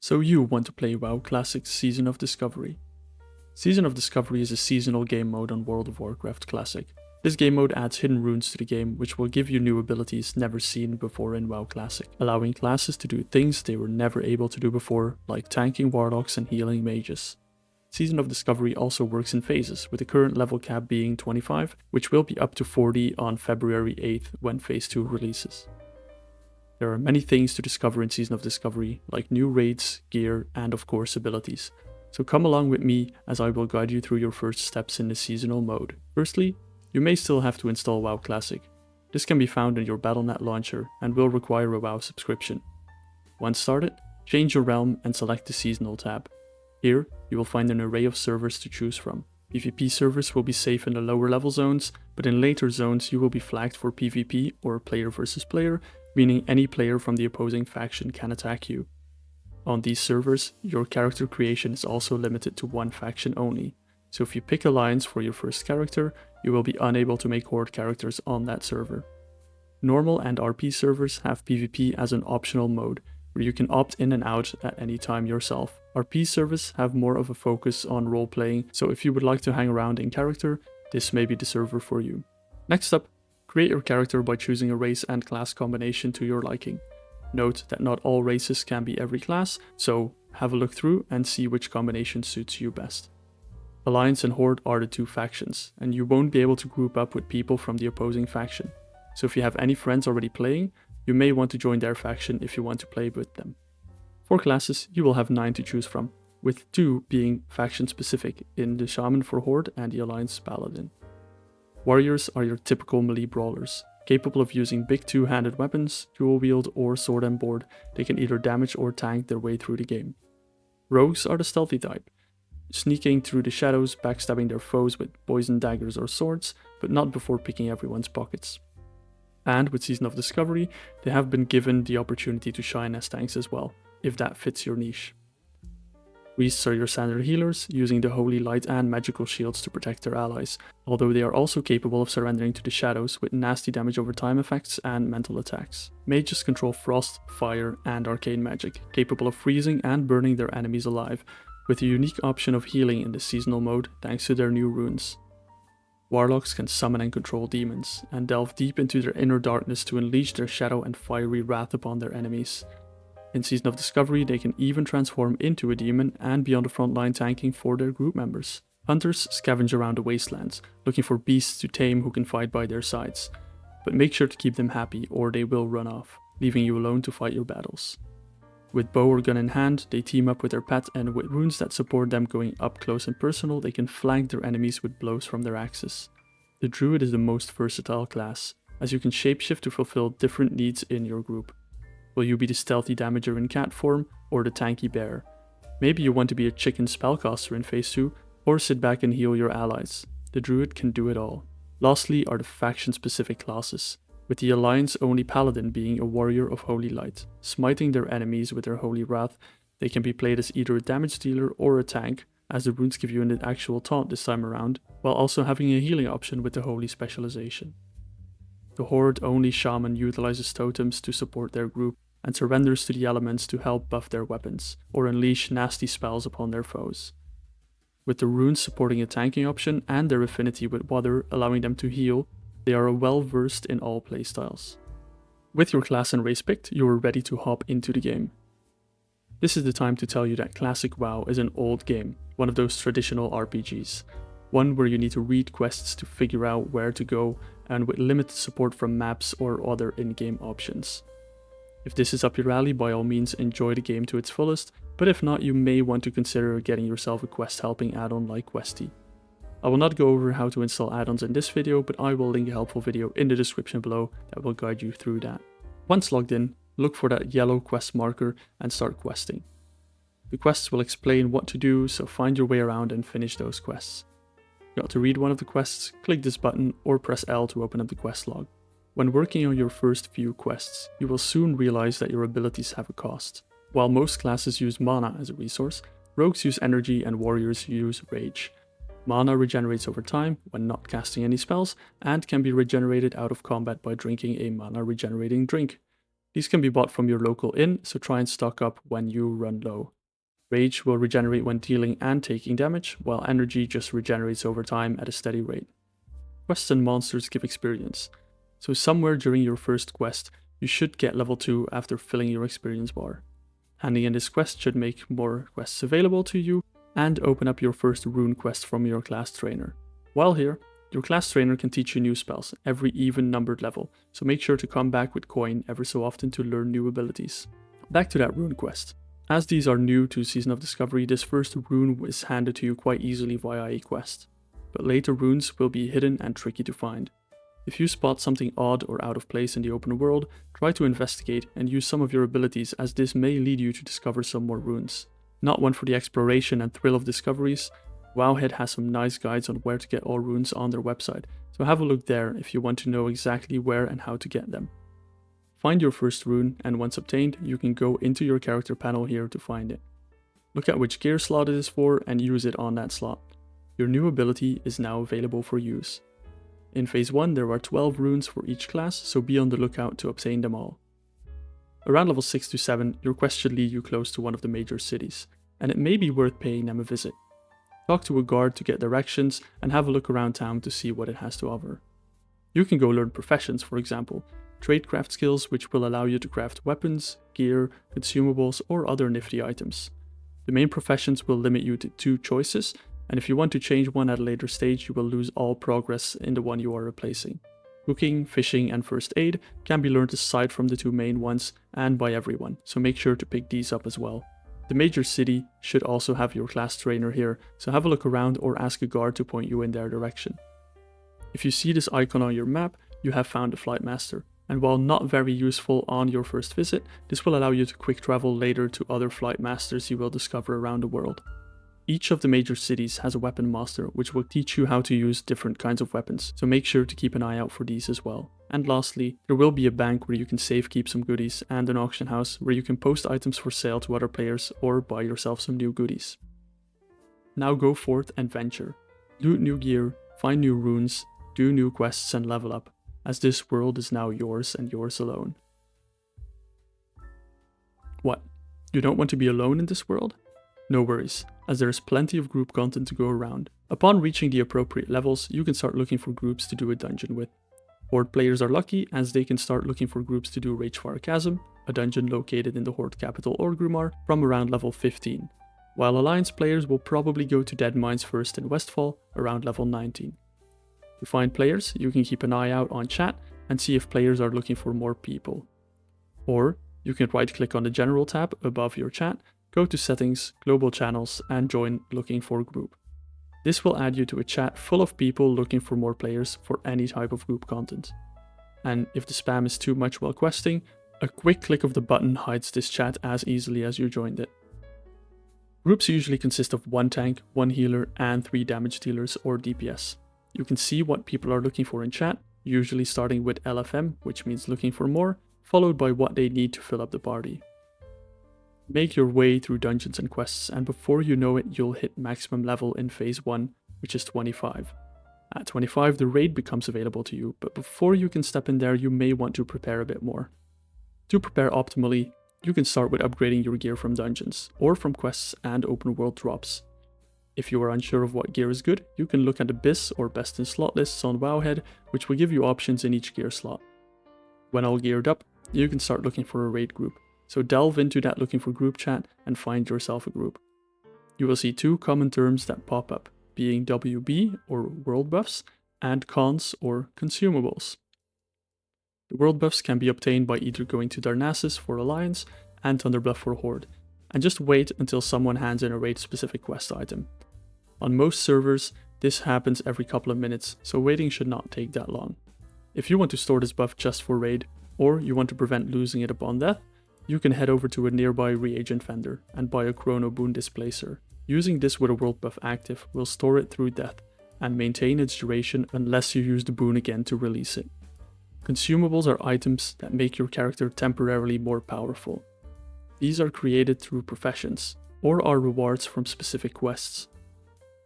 So you want to play WoW Classic's Season of Discovery. Season of Discovery is a seasonal game mode on World of Warcraft Classic. This game mode adds hidden runes to the game, which will give you new abilities never seen before in WoW Classic, allowing classes to do things they were never able to do before, like tanking warlocks and healing mages. Season of Discovery also works in phases, with the current level cap being 25, which will be up to 40 on February 8th when Phase 2 releases. There are many things to discover in Season of Discovery, like new raids, gear, and of course abilities. So come along with me as I will guide you through your first steps in the seasonal mode. Firstly, you may still have to install WoW Classic. This can be found in your Battle.net launcher and will require a WoW subscription. Once started, change your realm and select the Seasonal tab. Here, you will find an array of servers to choose from. PvP servers will be safe in the lower level zones, but in later zones you will be flagged for PvP or player versus player, meaning any player from the opposing faction can attack you. On these servers, your character creation is also limited to one faction only, so if you pick Alliance for your first character, you will be unable to make Horde characters on that server. Normal and RP servers have PvP as an optional mode, where you can opt in and out at any time yourself. RP servers have more of a focus on role-playing, so if you would like to hang around in character, this may be the server for you. Next up, create your character by choosing a race and class combination to your liking. Note that not all races can be every class, so have a look through and see which combination suits you best. Alliance and Horde are the two factions, and you won't be able to group up with people from the opposing faction. So if you have any friends already playing, you may want to join their faction if you want to play with them. For classes, you will have 9 to choose from, with 2 being faction specific in the Shaman for Horde and the Alliance Paladin. Warriors are your typical melee brawlers. Capable of using big two-handed weapons, dual wield or sword and board, they can either damage or tank their way through the game. Rogues are the stealthy type, sneaking through the shadows, backstabbing their foes with poison daggers or swords, but not before picking everyone's pockets. And with Season of Discovery, they have been given the opportunity to shine as tanks as well, if that fits your niche. Priests are your standard healers, using the Holy Light and magical shields to protect their allies, although they are also capable of surrendering to the shadows with nasty damage over time effects and mental attacks. Mages control frost, fire, and arcane magic, capable of freezing and burning their enemies alive, with a unique option of healing in the seasonal mode thanks to their new runes. Warlocks can summon and control demons, and delve deep into their inner darkness to unleash their shadow and fiery wrath upon their enemies. In Season of Discovery, they can even transform into a demon and be on the front line tanking for their group members. Hunters scavenge around the wastelands, looking for beasts to tame who can fight by their sides. But make sure to keep them happy or they will run off, leaving you alone to fight your battles. With bow or gun in hand, they team up with their pet, and with runes that support them going up close and personal, they can flank their enemies with blows from their axes. The Druid is the most versatile class, as you can shapeshift to fulfill different needs in your group. Will you be the stealthy damager in cat form, or the tanky bear? Maybe you want to be a chicken spellcaster in Phase 2, or sit back and heal your allies. The Druid can do it all. Lastly are the faction-specific classes, with the Alliance-only Paladin being a warrior of Holy Light. Smiting their enemies with their Holy Wrath, they can be played as either a damage dealer or a tank, as the runes give you an actual taunt this time around, while also having a healing option with the Holy Specialization. The Horde-only Shaman utilizes totems to support their group, and surrenders to the elements to help buff their weapons, or unleash nasty spells upon their foes. With the runes supporting a tanking option and their affinity with water allowing them to heal, they are well versed in all playstyles. With your class and race picked, you are ready to hop into the game. This is the time to tell you that Classic WoW is an old game, one of those traditional RPGs, one where you need to read quests to figure out where to go, and with limited support from maps or other in-game options. If this is up your alley, by all means enjoy the game to its fullest, but if not, you may want to consider getting yourself a quest helping add-on like Questy. I will not go over how to install add-ons in this video, but I will link a helpful video in the description below that will guide you through that. Once logged in, look for that yellow quest marker and start questing. The quests will explain what to do, so find your way around and finish those quests. Got to read one of the quests, click this button or press L to open up the quest log. When working on your first few quests, you will soon realize that your abilities have a cost. While most classes use mana as a resource, rogues use energy and warriors use rage. Mana regenerates over time when not casting any spells, and can be regenerated out of combat by drinking a mana regenerating drink. These can be bought from your local inn, so try and stock up when you run low. Rage will regenerate when dealing and taking damage, while energy just regenerates over time at a steady rate. Quests and monsters give experience, so somewhere during your first quest, you should get level 2 after filling your experience bar. Handing in this quest should make more quests available to you and open up your first rune quest from your class trainer. While here, your class trainer can teach you new spells every even numbered level, so make sure to come back with coin every so often to learn new abilities. Back to that rune quest. As these are new to Season of Discovery, this first rune is handed to you quite easily via a quest, but later runes will be hidden and tricky to find. If you spot something odd or out of place in the open world, try to investigate and use some of your abilities, as this may lead you to discover some more runes. Not one for the exploration and thrill of discoveries, Wowhead has some nice guides on where to get all runes on their website, so have a look there if you want to know exactly where and how to get them. Find your first rune, and once obtained, you can go into your character panel here to find it. Look at which gear slot it is for and use it on that slot. Your new ability is now available for use. In Phase 1 there are 12 runes for each class, so be on the lookout to obtain them all. Around level 6 to 7, your quest should lead you close to one of the major cities, and it may be worth paying them a visit. Talk to a guard to get directions and have a look around town to see what it has to offer. You can go learn professions, for example, tradecraft skills which will allow you to craft weapons, gear, consumables or other nifty items. The main professions will limit you to 2 choices, and if you want to change one at a later stage you will lose all progress in the one you are replacing. Cooking, fishing and first aid can be learned aside from the 2 main ones and by everyone, so make sure to pick these up as well. The major city should also have your class trainer here, so have a look around or ask a guard to point you in their direction. If you see this icon on your map, you have found a flight master, and while not very useful on your first visit, this will allow you to quick travel later to other flight masters you will discover around the world. Each of the major cities has a weapon master which will teach you how to use different kinds of weapons, so make sure to keep an eye out for these as well. And lastly, there will be a bank where you can save keep some goodies and an auction house where you can post items for sale to other players or buy yourself some new goodies. Now go forth and venture. Loot new gear, find new runes, do new quests and level up, as this world is now yours and yours alone. What? You don't want to be alone in this world? No worries, as there is plenty of group content to go around. Upon reaching the appropriate levels, you can start looking for groups to do a dungeon with. Horde players are lucky, as they can start looking for groups to do Ragefire Chasm, a dungeon located in the Horde capital Orgrimmar, from around level 15, while Alliance players will probably go to Dead Mines first in Westfall, around level 19. To find players, you can keep an eye out on chat and see if players are looking for more people. Or, you can right click on the General tab above your chat, go to Settings, Global Channels and join Looking for Group. This will add you to a chat full of people looking for more players for any type of group content. And if the spam is too much while questing, a quick click of the button hides this chat as easily as you joined it. Groups usually consist of 1 tank, 1 healer and 3 damage dealers or DPS. You can see what people are looking for in chat, usually starting with LFM, which means looking for more, followed by what they need to fill up the party. Make your way through dungeons and quests, and before you know it, you'll hit maximum level in Phase 1, which is 25. At 25, the raid becomes available to you, but before you can step in there, you may want to prepare a bit more. To prepare optimally, you can start with upgrading your gear from dungeons, or from quests and open world drops. If you are unsure of what gear is good, you can look at Abyss or Best in Slot lists on Wowhead, which will give you options in each gear slot. When all geared up, you can start looking for a raid group. So delve into that looking for group chat and find yourself a group. You will see 2 common terms that pop up, being WB or world buffs and cons or consumables. The world buffs can be obtained by either going to Darnassus for Alliance and Thunderbluff for Horde, and just wait until someone hands in a raid specific quest item. On most servers, this happens every couple of minutes, so waiting should not take that long. If you want to store this buff just for raid, or you want to prevent losing it upon death, you can head over to a nearby reagent vendor and buy a Chrono Boon Displacer. Using this with a world buff active will store it through death and maintain its duration unless you use the boon again to release it. Consumables are items that make your character temporarily more powerful. These are created through professions, or are rewards from specific quests.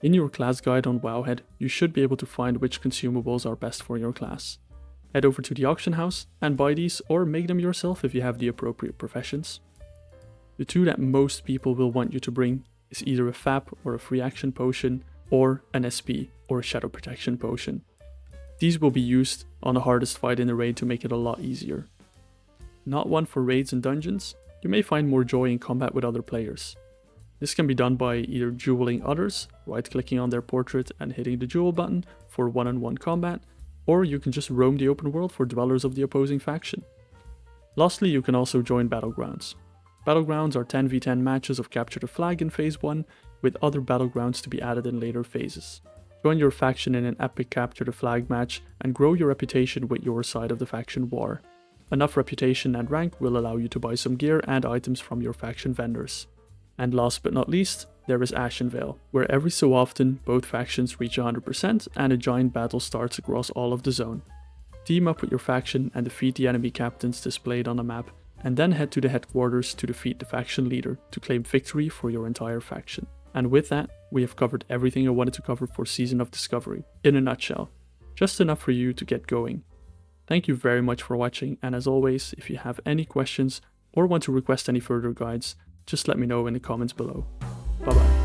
In your class guide on Wowhead, you should be able to find which consumables are best for your class. Head over to the auction house and buy these, or make them yourself if you have the appropriate professions. The two that most people will want you to bring is either a FAP or a free action potion, or an SP or a shadow protection potion. These will be used on the hardest fight in the raid to make it a lot easier. Not one for raids and dungeons, you may find more joy in combat with other players. This can be done by either dueling others, right-clicking on their portrait and hitting the duel button for one-on-one combat, or you can just roam the open world for dwellers of the opposing faction. Lastly, you can also join Battlegrounds. Battlegrounds are 10v10 matches of Capture the Flag in Phase 1, with other Battlegrounds to be added in later phases. Join your faction in an epic Capture the Flag match and grow your reputation with your side of the faction war. Enough reputation and rank will allow you to buy some gear and items from your faction vendors. And last but not least, there is Ashenvale, where every so often both factions reach 100% and a giant battle starts across all of the zone. Team up with your faction and defeat the enemy captains displayed on the map, and then head to the headquarters to defeat the faction leader to claim victory for your entire faction. And with that, we have covered everything I wanted to cover for Season of Discovery, in a nutshell. Just enough for you to get going. Thank you very much for watching, and as always, if you have any questions or want to request any further guides, just let me know in the comments below. Bye bye.